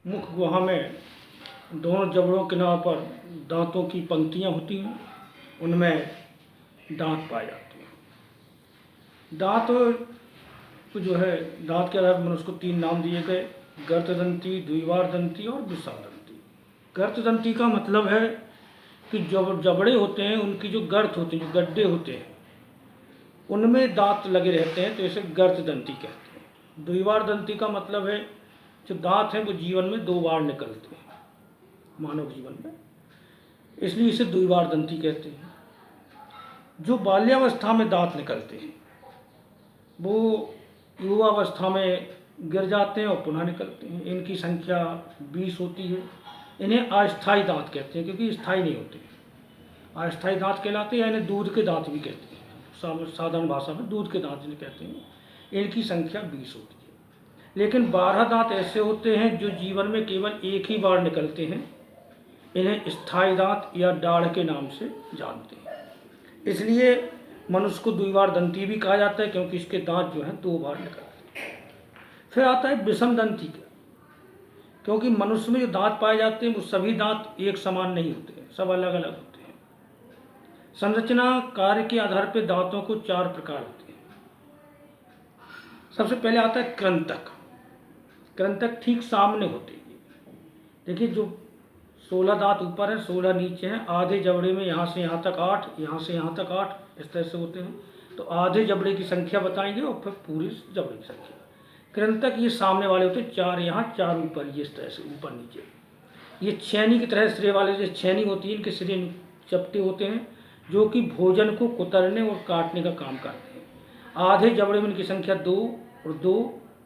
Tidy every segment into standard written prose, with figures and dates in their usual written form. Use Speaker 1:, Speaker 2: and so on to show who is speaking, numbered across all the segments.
Speaker 1: मुख गुहा में दोनों जबड़ों के किनारों पर दांतों की पंक्तियां होती हैं, उनमें दांत पाए जाते हैं। दांत को जो है, दांत के आधार पर मनुष्य को 3 नाम दिए गए: गर्तदंती, द्विवारदंती और विषमदंती। गर्तदंती का मतलब है कि जो जबड़े होते हैं उनकी जो गर्त होती है, जो गड्ढे होते हैं, उनमें दांत लगे रहते हैं, तो इसे गर्तदंती कहते हैं। द्विवारदंती का मतलब है जो दांत हैं वो जीवन में 2 बार निकलते हैं मानव जीवन में, इसलिए इसे द्विवारदंती कहते हैं। जो बाल्यावस्था में दांत निकलते हैं वो युवावस्था में गिर जाते हैं और पुनः निकलते हैं। इनकी संख्या 20 होती है। इन्हें अस्थायी दांत कहते हैं क्योंकि स्थायी नहीं होते। अस्थायी दांत कहलाते हैं, इन्हें दूध के दांत भी कहते हैं। साधारण भाषा में दूध के दांत जिन्हें कहते हैं, इनकी संख्या 20 होती है। लेकिन 12 दांत ऐसे होते हैं जो जीवन में केवल एक ही बार निकलते हैं। इन्हें स्थायी दांत या दाढ़ के नाम से जानते हैं। इसलिए मनुष्य को द्विवारदंती भी कहा जाता है क्योंकि इसके दांत जो हैं 2 बार निकलते हैं। फिर आता है विषमदंती का, क्योंकि मनुष्य में जो दांत पाए जाते हैं वो सभी दांत एक समान नहीं होते हैं, सब अलग अलग होते हैं। संरचना कार्य के आधार पर दांतों को 4 प्रकार होते हैं। सबसे पहले आता है कृंतक। कृंतक ठीक सामने होते हैं। देखिए, जो 16 दांत ऊपर है, 16 नीचे हैं। आधे जबड़े में यहाँ से यहाँ तक 8, यहाँ से यहाँ तक 8, इस तरह से होते हैं। तो आधे जबड़े की संख्या बताएंगे और फिर पूरी जबड़े की संख्या। कृंतक ये सामने वाले होते हैं, 4 यहाँ 4 ऊपर, ये इस तरह से ऊपर नीचे। ये छेनी की तरह सिरे वाले, जो छेनी होती है, इनके सिरे चपटे होते हैं जो कि भोजन को कुतरने और काटने का काम करते हैं। आधे जबड़े में इनकी संख्या 2 और 2,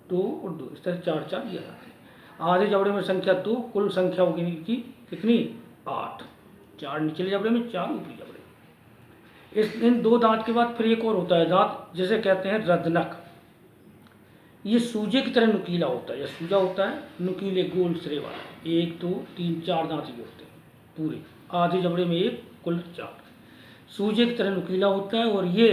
Speaker 1: 2 और 2, इस तरह 4 4 दिया जाता है। आधे जबड़े में संख्या 2, कुल संख्या होगी इनकी कितनी? 8। 4 निचले जबड़े में, 4 ऊपरी जबड़े। इन 2 दांत के बाद फिर एक और होता है दांत, जिसे कहते हैं रदनक। ये सूजे की तरह नुकीला होता है, या सूजा होता है, नुकीले गोल सिरे वाला। 1 2 3 4 दांत ये होते हैं पूरे। आधे जबड़े में 1, कुल 4। सूजे की तरह नुकीला होता है और ये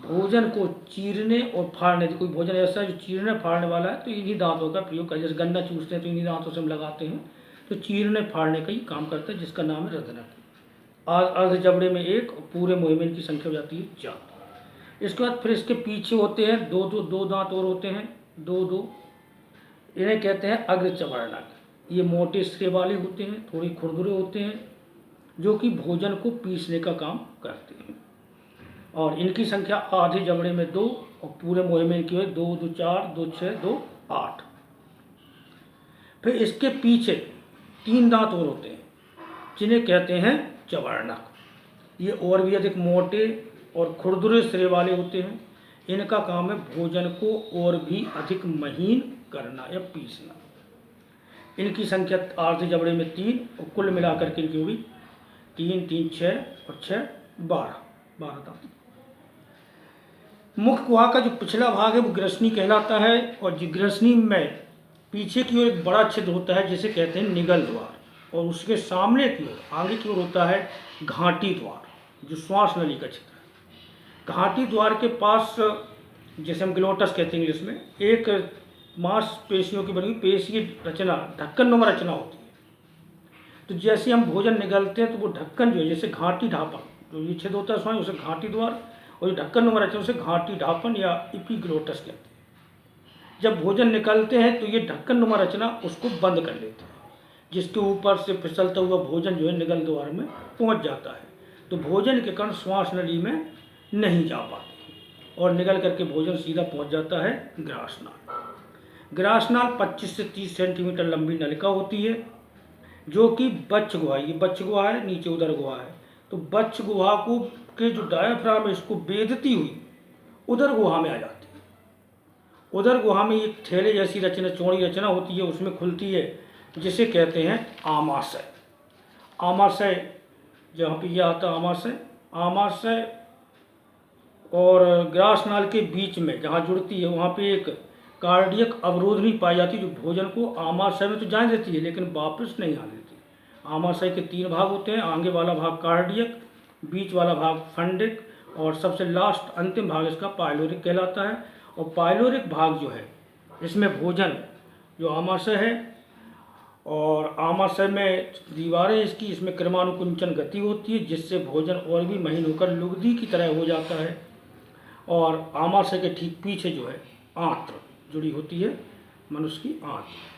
Speaker 1: भोजन को चीरने और फाड़ने, कोई भोजन ऐसा है जो चीरने फाड़ने वाला है तो इन्हीं दांतों का प्रयोग कर, जैसे गन्ना चूसते हैं तो इन्हीं दांतों से हम लगाते हैं, तो चीरने फाड़ने का ही काम करता है, जिसका नाम है रदनक। अर्ध जबड़े में 1 और पूरे मुंह में इनकी संख्या हो जाती है 4। इसके बाद फिर इसके पीछे होते हैं 2 दांत और होते हैं, 2 इन्हें कहते हैं अग्रचवर्णक। ये मोटे सिरे वाले होते हैं, थोड़ी खुरदुरे होते हैं, जो कि भोजन को पीसने का काम करते हैं। और इनकी संख्या आधे जबड़े में 2 और पूरे मुंह में इनकी 2 2 4 2 6 2 8। फिर इसके पीछे 3 दांत और होते हैं जिन्हें कहते हैं चवर्णक। ये और भी अधिक मोटे और खुरदुरे सिरे वाले होते हैं। इनका काम है भोजन को और भी अधिक महीन करना या पीसना। इनकी संख्या आधे जबड़े में 3 और कुल मिलाकर के इनकी होगी 3 3 6 और 6 12 दांत। मुख गुहा का जो पिछला भाग है वो ग्रसनी कहलाता है, और ग्रसनी में पीछे की ओर एक बड़ा छिद्र होता है जिसे कहते हैं निगल द्वार, और उसके सामने की ओर, आगे की ओर होता है घाटी द्वार, जो श्वास नली का छिद्र है। घाटी द्वार के पास, जैसे हम ग्लोटस कहते हैं इंग्लिश में, एक मांसपेशियों की बनी हुई पेशीय रचना, ढक्कन नुमा रचना होती है। तो जैसे हम भोजन निगलते हैं तो वो ढक्कन जो है, जैसे घाटी ढापन, जो ये छिद्र होता है श्वास, उसे घाटी द्वार, और जो ढक्कन नुमा रचना उसे घाटी ढापन या एपिग्लोटस कहते हैं। जब भोजन निकलते हैं तो ये ढक्कन नुमा रचना उसको बंद कर लेते हैं, जिसके ऊपर से फिसलता हुआ भोजन जो है निगल द्वार में पहुंच जाता है। तो भोजन के कण श्वास नली में नहीं जा पाते और निगल करके भोजन सीधा पहुंच जाता है ग्रासनाल। ग्रासनाल 25 से 30 सेंटीमीटर लंबी नलिका होती है, जो कि बच्च गुहा, ये बच्च गुहा है, नीचे उदर गुहा है। तो बच्च गुहा को के जो डायाफ्राम है इसको बेधती हुई उदर गुहा में आ जाती है। उदर गुहा में एक थैले जैसी रचना, चौड़ी रचना होती है, उसमें खुलती है, जिसे कहते हैं आमाशय। आमाशय जहाँ पे यह आता है आमाशय, आमाशय और ग्रासनाल के बीच में जहाँ जुड़ती है वहाँ पे एक कार्डियक अवरोध नहीं पाई जाती, जो भोजन को आमाशय में तो जाने देती है लेकिन वापस नहीं आने देती। आमाशय के 3 भाग होते हैं, आगे वाला भाग कार्डियक, बीच वाला भाग फंडिक, और सबसे लास्ट अंतिम भाग इसका पाइलोरिक कहलाता है। और पाइलोरिक भाग जो है, इसमें भोजन जो आमाशय है, और आमाशय में दीवारें इसकी, इसमें क्रमानुकुंचन गति होती है, जिससे भोजन और भी महीन होकर लुगदी की तरह हो जाता है। और आमाशय के ठीक पीछे जो है आंत्र जुड़ी होती है, मनुष्य की आंत्र।